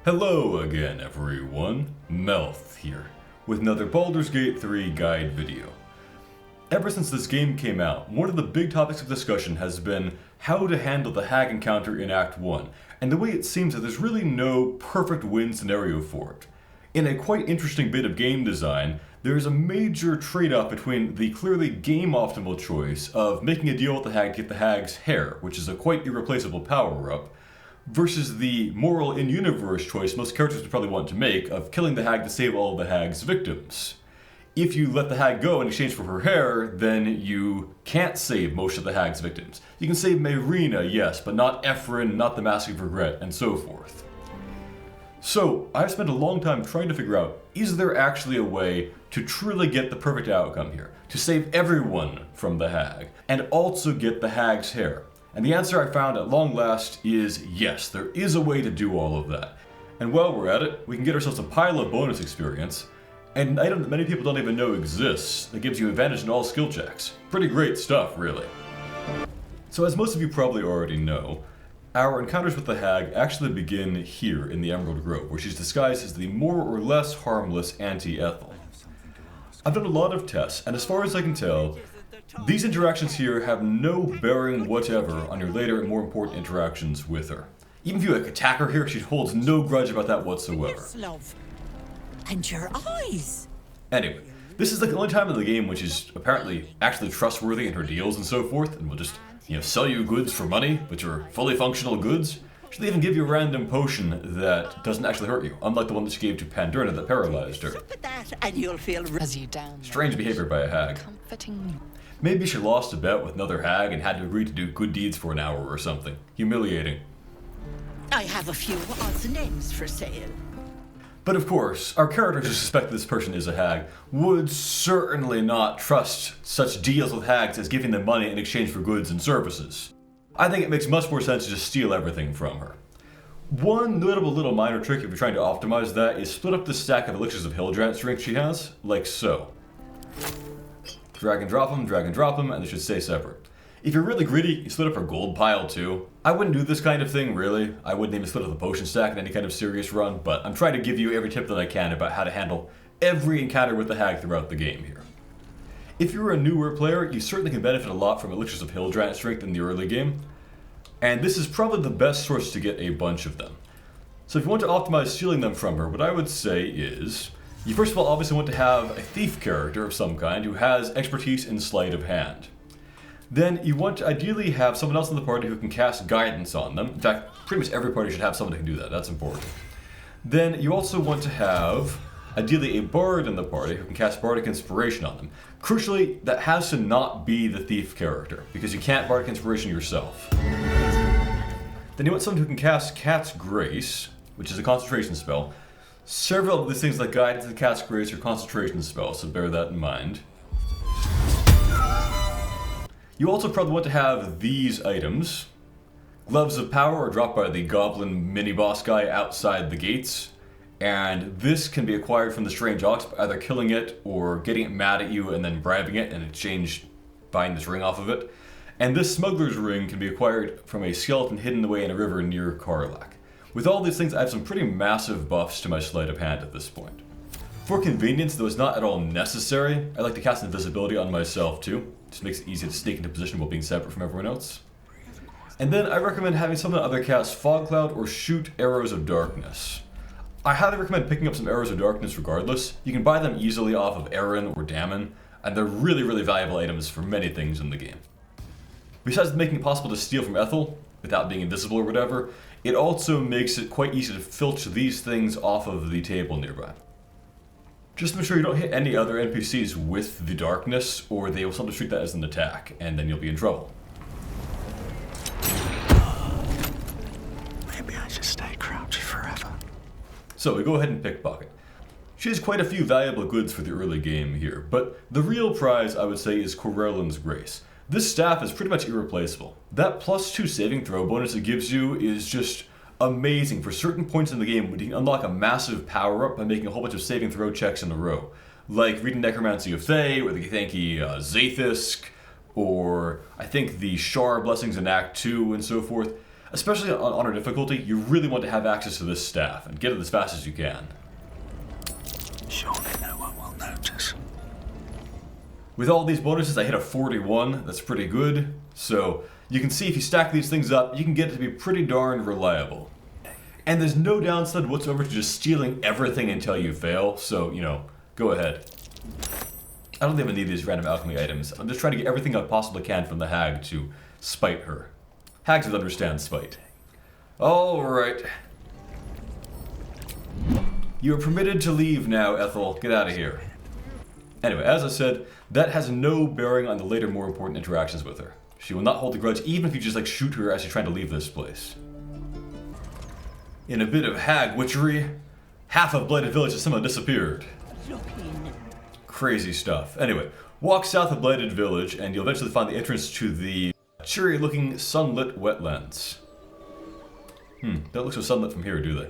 Hello again everyone, Melth here, with another Baldur's Gate 3 guide video. Ever since this game came out, one of the big topics of discussion has been how to handle the Hag encounter in Act 1, and the way it seems that there's really no perfect win scenario for it. In a quite interesting bit of game design, there's a major trade-off between the clearly game-optimal choice of making a deal with the Hag to get the Hag's hair, which is a quite irreplaceable power-up, versus the moral in-universe choice most characters would probably want to make of killing the Hag to save all of the Hag's victims. If you let the Hag go in exchange for her hair, then you can't save most of the Hag's victims. You can save Mina, yes, but not Ephron, not the Mask of Regret, and so forth. So, I've spent a long time trying to figure out, is there actually a way to truly get the perfect outcome here? To save everyone from the Hag, and also get the Hag's hair? And the answer I found at long last is yes, there is a way to do all of that. And while we're at it, we can get ourselves a pile of bonus experience, and an item that many people don't even know exists that gives you advantage in all skill checks. Pretty great stuff, really. So as most of you probably already know, our encounters with the Hag actually begin here in the Emerald Grove, where she's disguised as the more or less harmless Anti-Ethel. I've done a lot of tests, and as far as I can tell, these interactions here have no bearing whatever on your later and more important interactions with her. Even if you attack her here, she holds no grudge about that whatsoever. Yes, love. And your eyes. Anyway, this is like the only time in the game when she's apparently actually trustworthy in her deals and so forth, and will just, sell you goods for money, which are fully functional goods. She'll even give you a random potion that doesn't actually hurt you, unlike the one that she gave to Pandurna that paralyzed her. Look at that, and you'll feel as you down. Strange behavior by a Hag. Comforting. Maybe she lost a bet with another Hag and had to agree to do good deeds for an hour or something. Humiliating. I have a few odds and ends for sale. But of course, our characters who suspect this person is a Hag would certainly not trust such deals with Hags as giving them money in exchange for goods and services. I think it makes much more sense to just steal everything from her. One notable little minor trick if you're trying to optimize that is split up the stack of elixirs of Hildrant strength she has, like so. Drag and drop them, and they should stay separate. If you're really greedy, you split up her gold pile too. I wouldn't do this kind of thing, really. I wouldn't even split up the potion stack in any kind of serious run, but I'm trying to give you every tip that I can about how to handle every encounter with the Hag throughout the game here. If you're a newer player, you certainly can benefit a lot from elixirs of Hildrant strength in the early game, and this is probably the best source to get a bunch of them. So if you want to optimize stealing them from her, what I would say is, you first of all obviously want to have a thief character of some kind who has expertise in sleight of hand. Then you want to ideally have someone else in the party who can cast guidance on them. In fact, pretty much every party should have someone who can do that, that's important. Then you also want to have, ideally, a bard in the party who can cast bardic inspiration on them. Crucially, that has to not be the thief character, because you can't bardic inspiration yourself. Then you want someone who can cast Cat's Grace, which is a concentration spell. Several of these things like guidance and Cat's Grace are concentration spells, so bear that in mind. You also probably want to have these items. Gloves of Power are dropped by the goblin mini-boss guy outside the gates, and this can be acquired from the Strange Ox by either killing it or getting it mad at you and then bribing it in exchange buying this ring off of it. And this Smuggler's Ring can be acquired from a skeleton hidden away in a river near Karlach. With all these things, I have some pretty massive buffs to my sleight of hand at this point. For convenience, though it's not at all necessary, I like to cast invisibility on myself too. Just makes it easy to sneak into position while being separate from everyone else. And then I recommend having someone other cast Fog Cloud or shoot Arrows of Darkness. I highly recommend picking up some Arrows of Darkness regardless. You can buy them easily off of Aaron or Damon, and they're really, really valuable items for many things in the game. Besides making it possible to steal from Ethel, without being invisible or whatever, it also makes it quite easy to filch these things off of the table nearby. Just make sure you don't hit any other NPCs with the darkness, or they will sometimes treat that as an attack, and then you'll be in trouble. Maybe I should stay crouched forever. So we go ahead and pickpocket. She has quite a few valuable goods for the early game here, but the real prize I would say is Corellin's Grace. This staff is pretty much irreplaceable. That +2 saving throw bonus it gives you is just amazing for certain points in the game when you can unlock a massive power-up by making a whole bunch of saving throw checks in a row. Like reading Necromancy of Thay, or the Thanky Zathisk, or I think the Shar blessings in Act 2 and so forth. Especially on honor difficulty, you really want to have access to this staff and get it as fast as you can. Surely no one will notice. With all these bonuses, I hit a 41. That's pretty good. So you can see if you stack these things up, you can get it to be pretty darn reliable. And there's no downside whatsoever to just stealing everything until you fail, so, you know, go ahead. I don't even need these random alchemy items. I'm just trying to get everything I possibly can from the hag to spite her. Hags would understand spite. Alright. You are permitted to leave now, Ethel. Get out of here. Anyway, as I said, that has no bearing on the later more important interactions with her. She will not hold a grudge even if you just shoot her as she's trying to leave this place. In a bit of hag witchery, half of Blighted Village has somehow disappeared. Crazy stuff. Anyway, walk south of Blighted Village and you'll eventually find the entrance to the cheery looking sunlit wetlands. Don't look so sunlit from here, do they?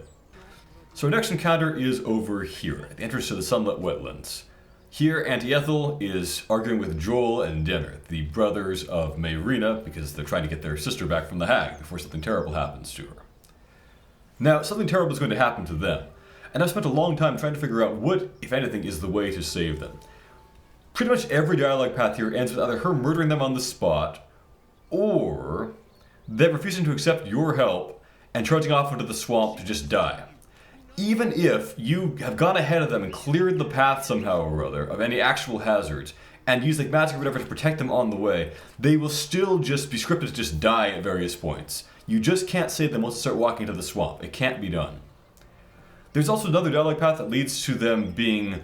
So our next encounter is over here, at the entrance to the sunlit wetlands. Here, Auntie Ethel is arguing with Joel and Dinner, the brothers of Mayrina, because they're trying to get their sister back from the hag before something terrible happens to her. Now, something terrible is going to happen to them, and I've spent a long time trying to figure out what, if anything, is the way to save them. Pretty much every dialogue path here ends with either her murdering them on the spot, or them refusing to accept your help and charging off into the swamp to just die. Even if you have gone ahead of them and cleared the path somehow or other of any actual hazards, and use like magic or whatever to protect them on the way, they will still just be scripted to just die at various points. You just can't save them once they start walking into the swamp. It can't be done. There's also another dialogue path that leads to them being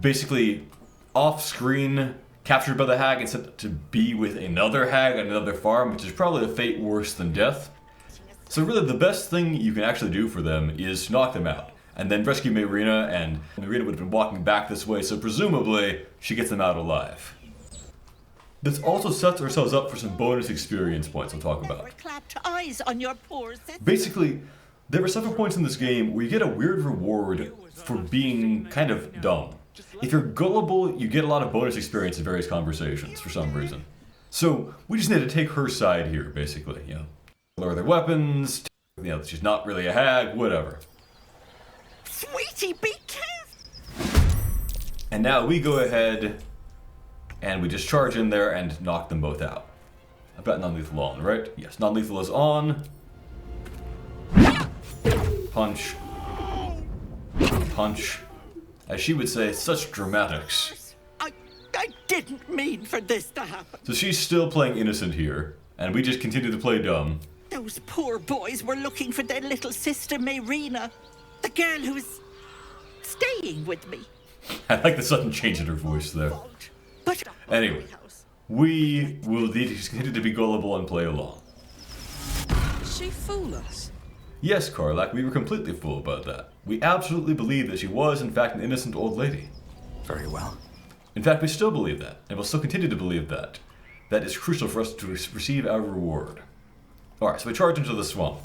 basically off-screen captured by the hag and sent to be with another hag at another farm, which is probably a fate worse than death. So really the best thing you can actually do for them is to knock them out, and then rescue Mayrina, and Mayrina would have been walking back this way, so presumably she gets them out alive. This also sets ourselves up for some bonus experience points I'll talk about. Clapped eyes on your poor Basically, there are several points in this game where you get a weird reward for being kind of dumb. If you're gullible, you get a lot of bonus experience in various conversations for some reason. So we just need to take her side here, basically, you know. Lower their weapons, you know, she's not really a hag, whatever. Sweetie, be careful! And now we go ahead and we just charge in there and knock them both out. I've got non-lethal on, right? Yes, non-lethal is on. Punch. Punch. As she would say, such dramatics. I didn't mean for this to happen. So she's still playing innocent here, and we just continue to play dumb. Those poor boys were looking for their little sister Mayrina, the girl who was staying with me. I like the sudden change in her voice there. But anyway, we will need to continue to be gullible and play along. Did she fool us? Yes, Karlak, we were completely fooled about that. We absolutely believed that she was, in fact, an innocent old lady. Very well. In fact, we still believe that, and will still continue to believe that. That is crucial for us to receive our reward. Alright, so we charge into the swamp.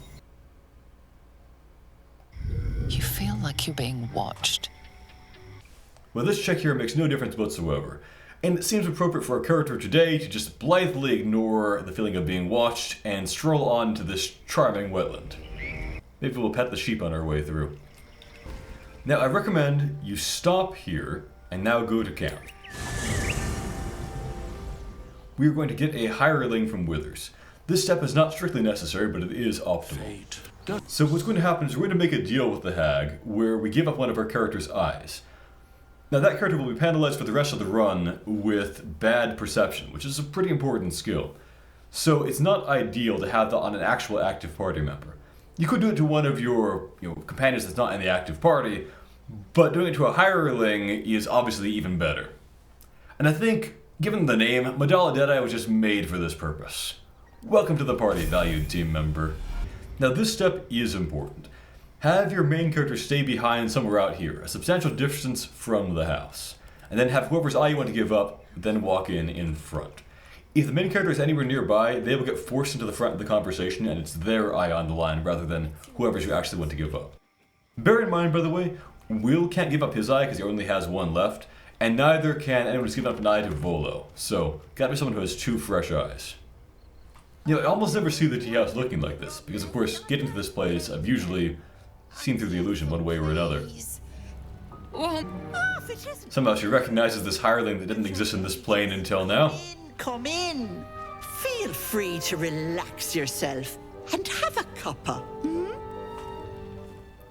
You feel like you're being watched. Well, this check here makes no difference whatsoever, and it seems appropriate for our character today to just blithely ignore the feeling of being watched and stroll on to this charming wetland. Maybe we'll pet the sheep on our way through. Now, I recommend you stop here and now go to camp. We are going to get a hireling from Withers. This step is not strictly necessary, but it is optimal. So what's going to happen is we're going to make a deal with the hag where we give up one of our character's eyes. Now that character will be penalized for the rest of the run with bad perception, which is a pretty important skill. So it's not ideal to have that on an actual active party member. You could do it to one of your companions that's not in the active party, but doing it to a hireling is obviously even better. And I think, given the name, Madala Deadeye was just made for this purpose. Welcome to the party, valued team member. Now this step is important. Have your main character stay behind somewhere out here, a substantial distance from the house. And then have whoever's eye you want to give up, then walk in front. If the main character is anywhere nearby, they will get forced into the front of the conversation and it's their eye on the line rather than whoever's you actually want to give up. Bear in mind, by the way, Will can't give up his eye because he only has one left, and neither can anyone who's given up an eye to Volo. So, gotta be someone who has two fresh eyes. You know, I almost never see the tea house looking like this, because of course, getting to this place, I've usually seen through the illusion one way or another. Somehow she recognizes this hireling that didn't exist in this plane until now. Come in. Feel free to relax yourself and have a cuppa.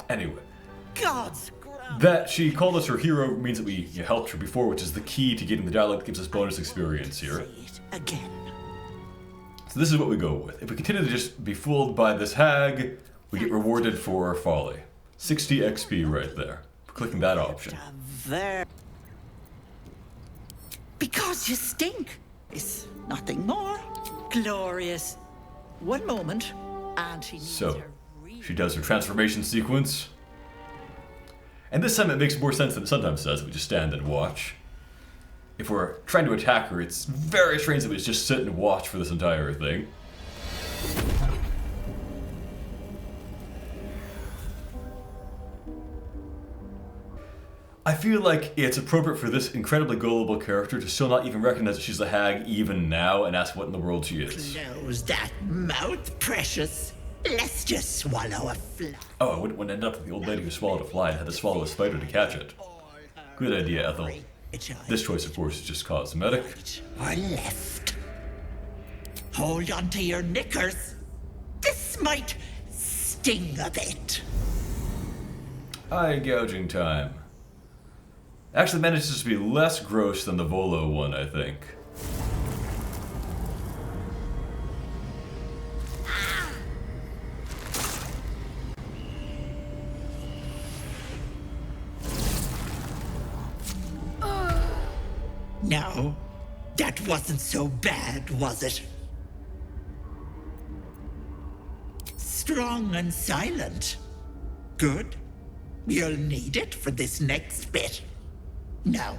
Anyway, God's ground. that she called us her hero means that we helped her before, which is the key to getting the dialogue that gives us bonus experience here. Say it again. So this is what we go with. If we continue to just be fooled by this hag, we get rewarded for our folly. 60 XP right there, for clicking that option. Because you stink. It's nothing more. Glorious. One moment, and she needs So, her she does her transformation sequence. And this time it makes more sense than it sometimes does. We just stand and watch. If we're trying to attack her, it's very strange that we just sit and watch for this entire thing. I feel like it's appropriate for this incredibly gullible character to still not even recognize that she's a hag even now and ask what in the world she is. Close that mouth, precious. Let's just swallow a fly. Oh, I wouldn't want to end up with the old lady who swallowed a fly and had to swallow a spider to catch it. Good idea, Ethel. This choice, of course, is just cosmetic. Or left. Hold on to your knickers. This might sting a bit. Eye gouging time. Actually manages to be less gross than the Volo one, I think. No, that wasn't so bad, was it? Strong and silent. Good. You'll need it for this next bit. No,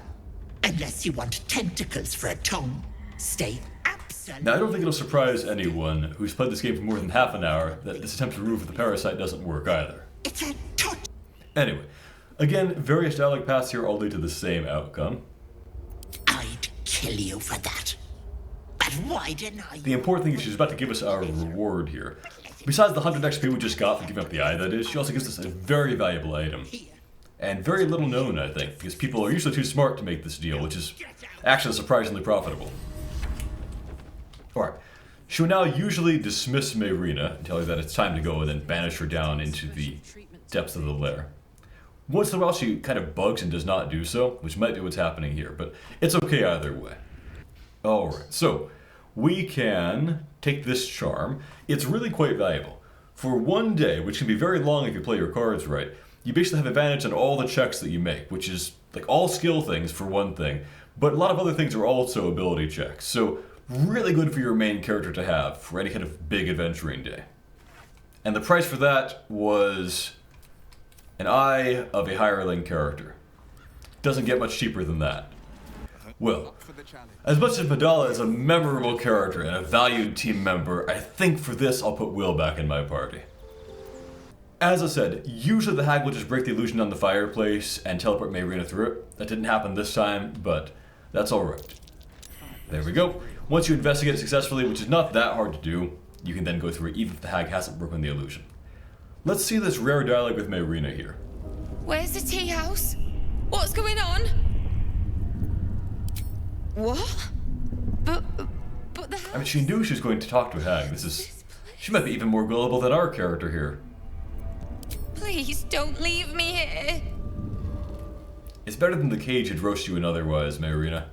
unless you want tentacles for a tongue, stay absolutely... Now, I don't think it'll surprise anyone who's played this game for more than half an hour that this attempt to remove the parasite doesn't work either. It's a touch. Anyway, again, various dialogue paths here all lead to the same outcome. I'd kill you for that. But why didn't I... The important thing is she's about to give us our reward here. Besides the 100 XP we just got for giving up the eye, that is, she also gives us a very valuable item. And very little known, I think, because people are usually too smart to make this deal, which is actually surprisingly profitable. Alright, she will now usually dismiss Mayrina and tell her that it's time to go and then banish her down into the depths of the lair. Once in a while she kind of bugs and does not do so, which might be what's happening here, but it's okay either way. Alright, so we can take this charm. It's really quite valuable. For one day, which can be very long if you play your cards right, you basically have advantage on all the checks that you make, which is like all skill things for one thing, but a lot of other things are also ability checks. So really good for your main character to have for any kind of big adventuring day. And the price for that was an eye of a hireling character. Doesn't get much cheaper than that. Well, as much as Madala is a memorable character and a valued team member, I think for this I'll put Will back in my party. As I said, usually the hag will just break the illusion on the fireplace and teleport Mayrina through it. That didn't happen this time, but that's alright. There we go. Once you investigate it successfully, which is not that hard to do, you can then go through it even if the hag hasn't broken the illusion. Let's see this rare dialogue with Mayrina here. Where's the tea house? What's going on? What? But the house... I mean, she knew she was going to talk to a hag. She might be even more gullible than our character here. Please don't leave me here. It's better than the cage had roast you in otherwise, Mayrina.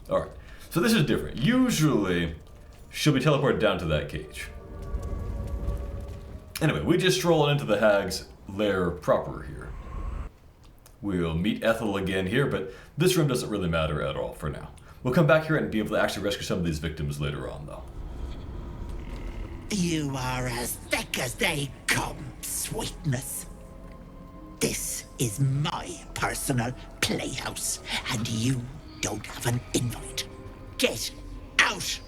Alright, so this is different. Usually, she'll be teleported down to that cage. Anyway, we just stroll into the hag's lair proper here. We'll meet Ethel again here, but this room doesn't really matter at all for now. We'll come back here and be able to actually rescue some of these victims later on, though. You are as thick as they come, sweetness. This is my personal playhouse, and you don't have an invite. Get out!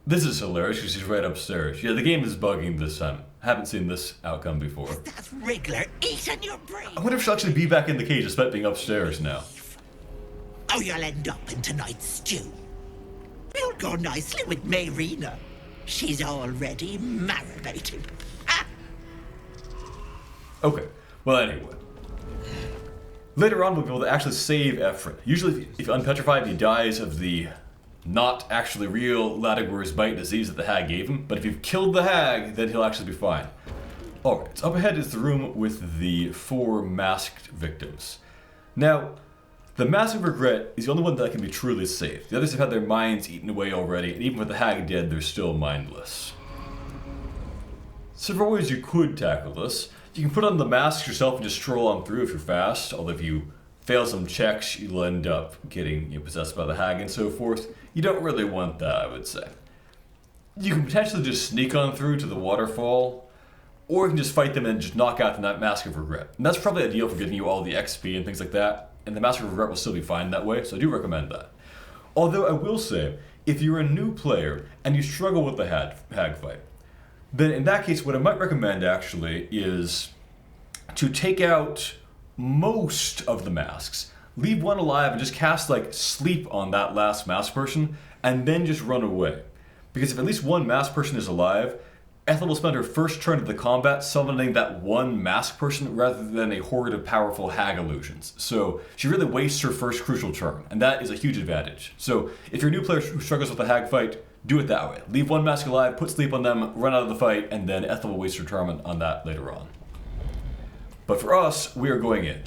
This is hilarious because she's right upstairs. Yeah, the game is bugging this time. I haven't seen this outcome before. That wriggler eating your brain! I wonder if she'll actually be back in the cage despite being upstairs now. Oh, you'll end up in tonight's stew. You'll would go nicely with Marina. She's already marinating. Ah! Okay, well anyway. Later on we'll be able to actually save Efren. Usually if you unpetrify, he dies of the not actually real Ladagor's bite disease that the hag gave him, but if you've killed the hag, then he'll actually be fine. Alright, so up ahead is the room with the 4 masked victims. Now, the Mask of Regret is the only one that can be truly saved. The others have had their minds eaten away already, and even with the hag dead, they're still mindless. Several ways you could tackle this. You can put on the masks yourself and just stroll on through if you're fast, although if you fail some checks, you'll end up getting possessed by the hag and so forth. You don't really want that, I would say. You can potentially just sneak on through to the waterfall, or you can just fight them and just knock out the Mask of Regret. And that's probably ideal for getting you all the XP and things like that, and the Mask of Regret will still be fine that way, so I do recommend that. Although I will say, if you're a new player and you struggle with the hag fight, then in that case what I might recommend actually is to take out most of the masks, leave one alive and just cast like sleep on that last masked person, and then just run away. Because if at least one masked person is alive, Ethel will spend her first turn of the combat summoning that one masked person rather than a horde of powerful hag illusions. So she really wastes her first crucial turn, and that is a huge advantage. So if you're a new player who struggles with the hag fight, do it that way. Leave one mask alive, put sleep on them, run out of the fight, and then Ethel will waste her turn on that later on. But for us, we are going in.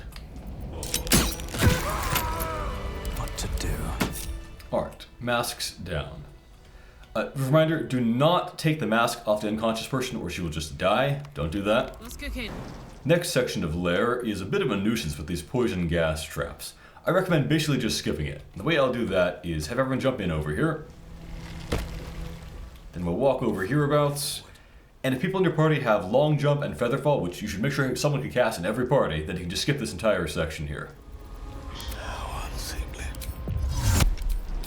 What to do? Alright, masks down. Reminder, do not take the mask off the unconscious person or she will just die. Don't do that. Let's cook in. Next section of Lair is a bit of a nuisance with these poison gas traps. I recommend basically just skipping it. The way I'll do that is have everyone jump in over here. Then we'll walk over hereabouts. And if people in your party have long jump and feather fall, which you should make sure someone can cast in every party, then you can just skip this entire section here.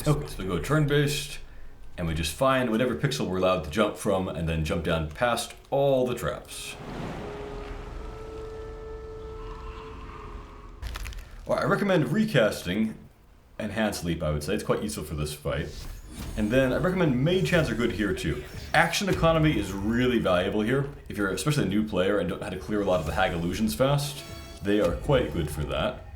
Okay, so we go turn-based. And we just find whatever pixel we're allowed to jump from, and then jump down past all the traps. Well, I recommend recasting Enhanced Leap, I would say. It's quite useful for this fight. And then I recommend mage hands are good here too. Action economy is really valuable here. If you're especially a new player and don't know how to clear a lot of the hag illusions fast, they are quite good for that.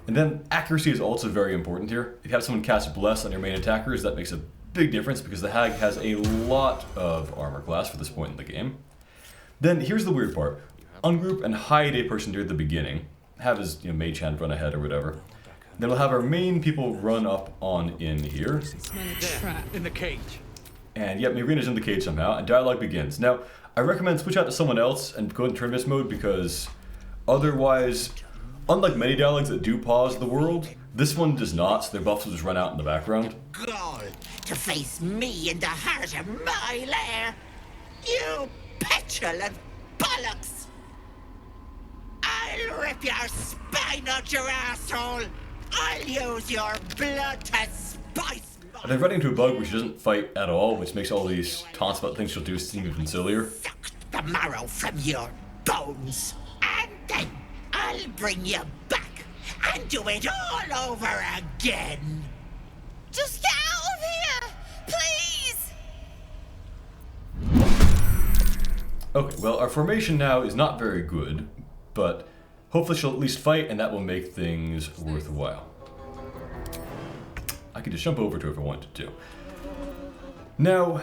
And then accuracy is also very important here. If you have someone cast Bless on your main attackers, that makes a big difference because the hag has a lot of armor class for this point in the game. Then here's the weird part. Ungroup and hide a person near the beginning. Have his mage hand run ahead or whatever. Then we'll have our main people run up on in here. Trap. In the cage. And yep, Marina's in the cage somehow, and dialogue begins. Now, I recommend switch out to someone else and go in turn-based mode because otherwise, unlike many dialogues that do pause the world, this one does not, so their buffs will just run out in the background. Gall to face me in the heart of my lair. You petulant bollocks! I'll rip your spine out your asshole! I'll use your blood to spice my... And then running into a bug where she doesn't fight at all, which makes all these taunts about things she'll do seem even sillier. Suck the marrow from your bones, and then I'll bring you back and do it all over again. Just get out of here! Please! Okay, well, our formation now is not very good, but hopefully she'll at least fight, and that will make things worthwhile. I could just jump over to her if I wanted to. Now,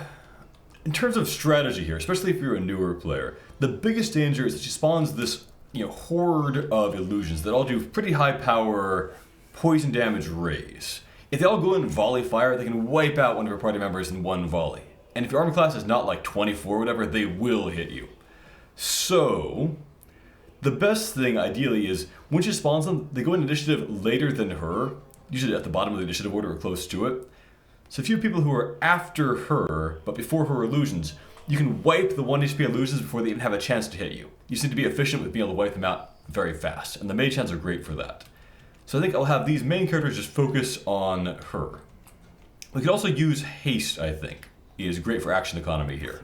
in terms of strategy here, especially if you're a newer player, the biggest danger is that she spawns this horde of illusions that all do pretty high power poison damage rays. If they all go in volley fire, they can wipe out one of your party members in one volley. And if your armor class is not like 24 or whatever, they will hit you. So, the best thing ideally is when she spawns them, they go in initiative later than her, usually at the bottom of the initiative order or close to it. So if you have people who are after her, but before her illusions, you can wipe the 1 HP illusions before they even have a chance to hit you. You just need to be efficient with being able to wipe them out very fast, and the mage hands are great for that. So I think I'll have these main characters just focus on her. We could also use haste, I think, is great for action economy here.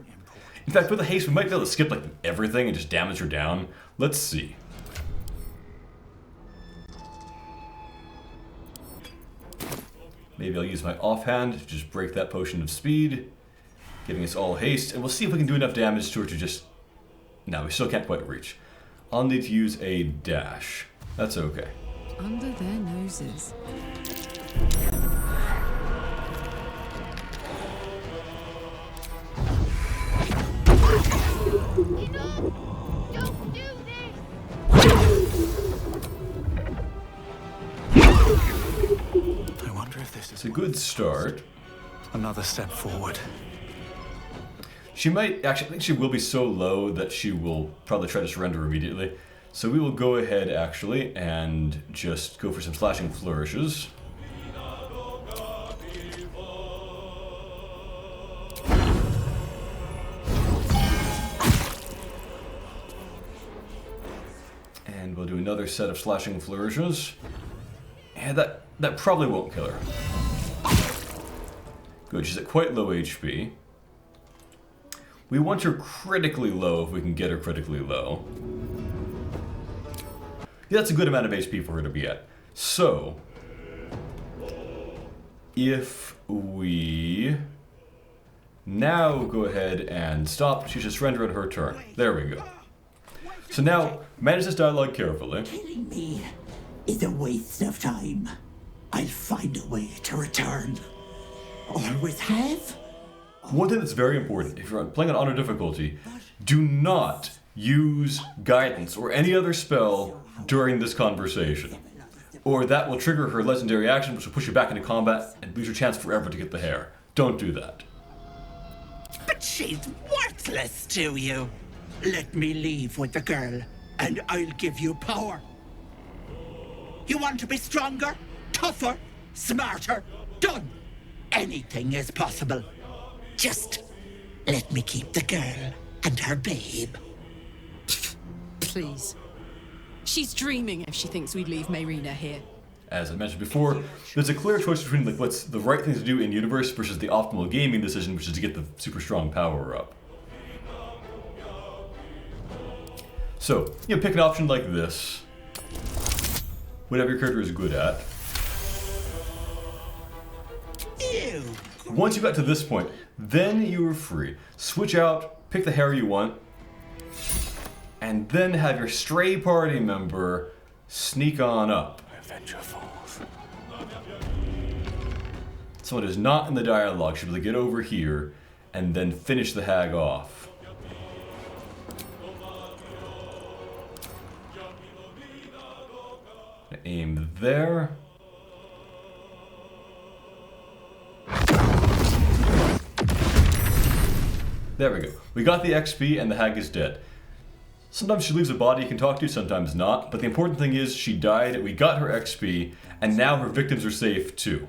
In fact, with the haste, we might be able to skip like everything and just damage her down. Let's see. Maybe I'll use my offhand to just break that potion of speed, giving us all haste, and we'll see if we can do enough damage to her to just... No, we still can't quite reach. I'll need to use a dash. That's okay. Under their noses. Don't do this! I wonder if this It's is a good start. another step forward. She might, actually, I think she will be so low that she will probably try to surrender immediately. So we will go ahead, actually, and just go for some slashing flourishes. And we'll do another set of slashing flourishes. And that probably won't kill her. Good, she's at quite low HP. We want her critically low if we can get her critically low. Yeah, that's a good amount of HP for her to be at. So, if we now go ahead and stop, she should surrender on her turn. There we go. So now, manage this dialogue carefully. Killing me is a waste of time. I'll find a way to return. Always have. One thing that's very important, if you're playing on honor difficulty, do not use guidance or any other spell during this conversation, or that will trigger her legendary action, which will push you back into combat and lose your chance forever to get the hair. Don't do that. But she's worthless to you. Let me leave with the girl, and I'll give you power. You want to be stronger, tougher, smarter? Done. Anything is possible. Just let me keep the girl and her babe. Please. She's dreaming if she thinks we'd leave Mayrina here. As I mentioned before, there's a clear choice between like what's the right thing to do in universe versus the optimal gaming decision, which is to get the super strong power up. So, you know, pick an option like this. Whatever your character is good at. Ew. Once you got to this point, then you are free. Switch out, pick the hair you want, and then have your stray party member sneak on up. Adventure forth. Someone who's not in the dialogue should be able to get over here and then finish the hag off. Aim there. There we go. We got the XP and the hag is dead. Sometimes she leaves a body you can talk to, sometimes not, but the important thing is she died, we got her XP, and now her victims are safe too.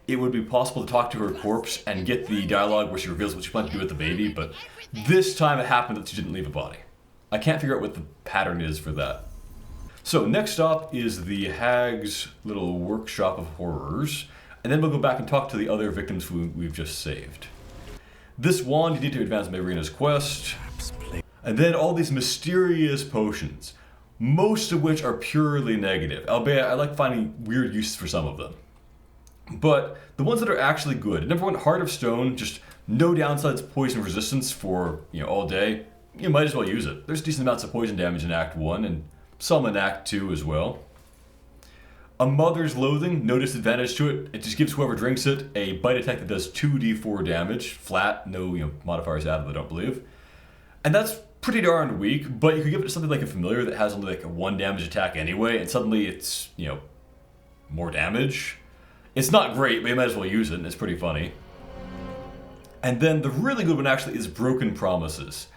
It would be possible to talk to her corpse and get the dialogue where she reveals what she planned to do with the baby, but this time it happened that she didn't leave a body. I can't figure out what the pattern is for that. So next up is the hag's little workshop of horrors, and then we'll go back and talk to the other victims who we've just saved. This wand you need to advance Mayrina's quest, and then all these mysterious potions, most of which are purely negative, albeit I like finding weird uses for some of them. But the ones that are actually good, number one, Heart of Stone, just no downsides poison resistance for, all day, you might as well use it. There's decent amounts of poison damage in Act 1 and some in Act 2 as well. A Mother's Loathing, no disadvantage to it. It just gives whoever drinks it a bite attack that does 2d4 damage, flat, no modifiers added, I don't believe. And that's pretty darn weak, but you could give it to something like a familiar that has only like a 1 damage attack anyway, and suddenly it's, more damage. It's not great, but you might as well use it, and it's pretty funny. And then the really good one actually is Broken Promises.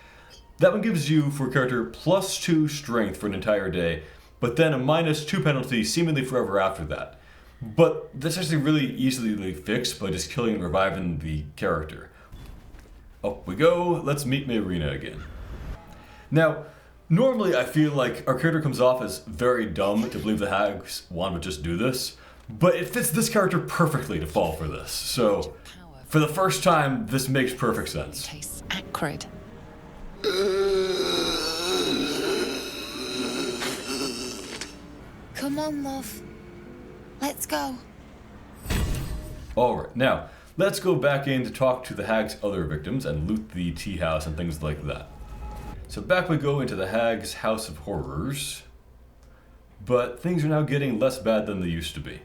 That one gives you, for a character, +2 strength for an entire day, but then a -2 penalty seemingly forever after that. But that's actually really easily fixed by just killing and reviving the character. Up we go, let's meet Mayrina again. Now, normally I feel like our character comes off as very dumb to believe the hag's wand would just do this, but it fits this character perfectly to fall for this. So, for the first time, this makes perfect sense. Tastes acrid. Come on, love. Let's go. Alright, now, let's go back in to talk to the Hag's other victims and loot the tea house and things like that. So back we go into the Hag's House of Horrors, but things are now getting less bad than they used to be.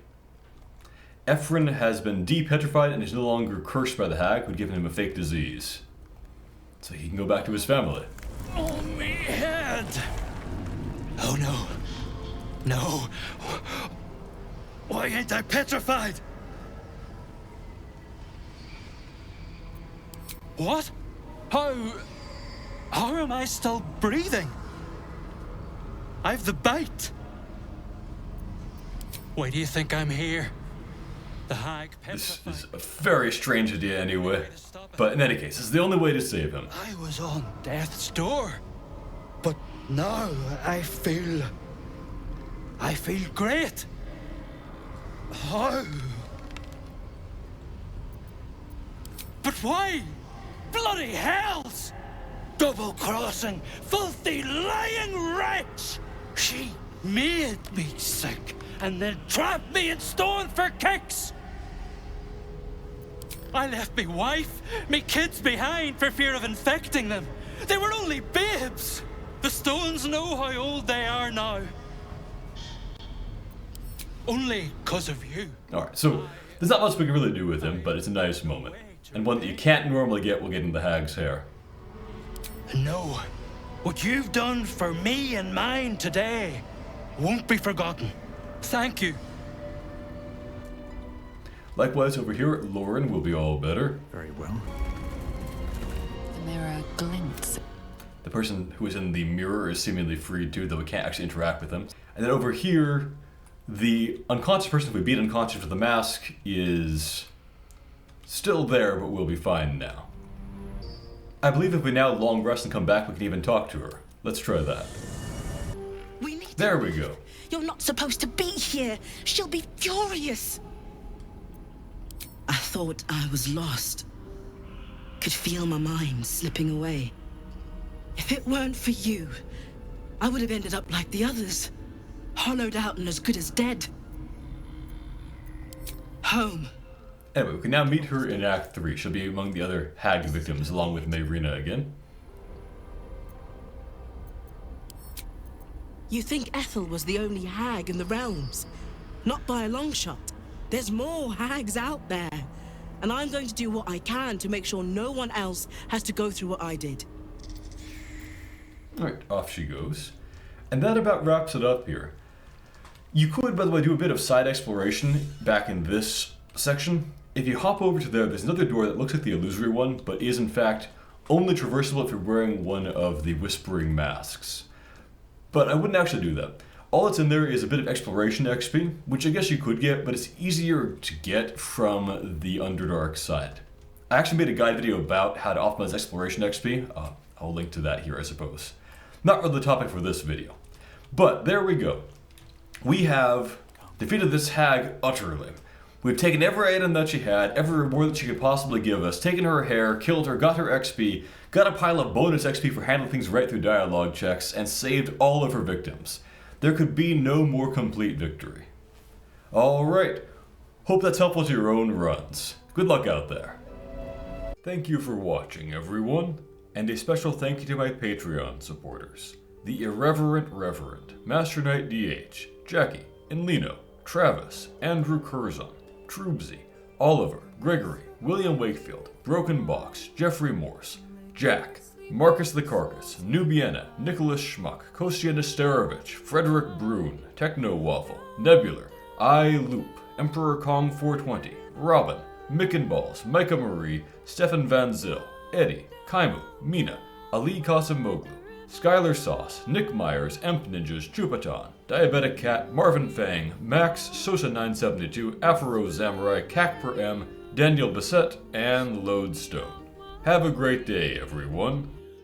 Reverend has been de-petrified and is no longer cursed by the Hag, who'd given him a fake disease. So he can go back to his family. Oh, me head! Oh no. No. Why ain't I petrified? What? How am I still breathing? I've the bite. Why do you think I'm here? The Hag This petrified. is a very strange idea anyway. But in any case, it's the only way to save him. I was on death's door. But now I feel great. How? But why? Bloody hells! Double-crossing, filthy, lying wretch! She made me sick and then trapped me in stone for kicks! I left me wife, me kids behind for fear of infecting them. They were only babes! The stones know how old they are now. Only 'cause of you. Alright, so there's not much we can really do with him, but it's a nice moment. And one that you can't normally get will get in the Hag's hair. No, what you've done for me and mine today won't be forgotten. Thank you. Likewise over here, Lauren will be all better. Very well. The mirror glints. The person who is in the mirror is seemingly freed too, though we can't actually interact with him. And then over here, the unconscious person who we beat unconscious with the mask is still there, but will be fine now. I believe if we now long rest and come back, we can even talk to her. Let's try that. We need There we go. You're not supposed to be here. She'll be furious. I thought I was lost. Could feel my mind slipping away. If it weren't for you, I would have ended up like the others. Hollowed out and as good as dead. Home. Anyway, we can now meet her in Act 3. She'll be among the other Hag victims, along with Mayrina again. You think Ethel was the only hag in the realms? Not by a long shot. There's more hags out there. And I'm going to do what I can to make sure no one else has to go through what I did. Alright, off she goes. And that about wraps it up here. You could, by the way, do a bit of side exploration back in this section. If you hop over to there, there's another door that looks like the illusory one, but is in fact only traversable if you're wearing one of the whispering masks. But I wouldn't actually do that. All that's in there is a bit of exploration XP, which I guess you could get, but it's easier to get from the Underdark side. I actually made a guide video about how to optimize exploration XP. I'll link to that here, I suppose. Not really the topic for this video. But there we go. We have defeated this hag utterly. We've taken every item that she had, every reward that she could possibly give us, taken her hair, killed her, got her XP, got a pile of bonus XP for handling things right through dialogue checks, and saved all of her victims. There could be no more complete victory. Alright, hope that's helpful to your own runs. Good luck out there. Thank you for watching, everyone, and a special thank you to my Patreon supporters. The Irreverent Reverend, MasterKnightDH, Jackie, Enlino, Travis, Andrew Curzon, Truebsy, Oliver, Gregory, William Wakefield, Broken Box, Jeffrey Morse, Jack, Marcus the Carcus, Newbienna, Nicolas Schmuck, Kostya Nesterovich, Fredrik Bruun, Technowaffle, Nebular, Loop, Emperor Kong 420, Robin, Micc Balls, Micah Marie, Stefan Van Zyl, Edie, Kaimu, Mina, Ali Kasimoglu, Skylar Sauce, Nick Myers, Emp Ninjas, Chupaton, Diabetic Cat, Marvin Fang, Max, Sosa972, Afro Samurai, Cac per M, Daniel Bissett, and Lodestone. Have a great day, everyone.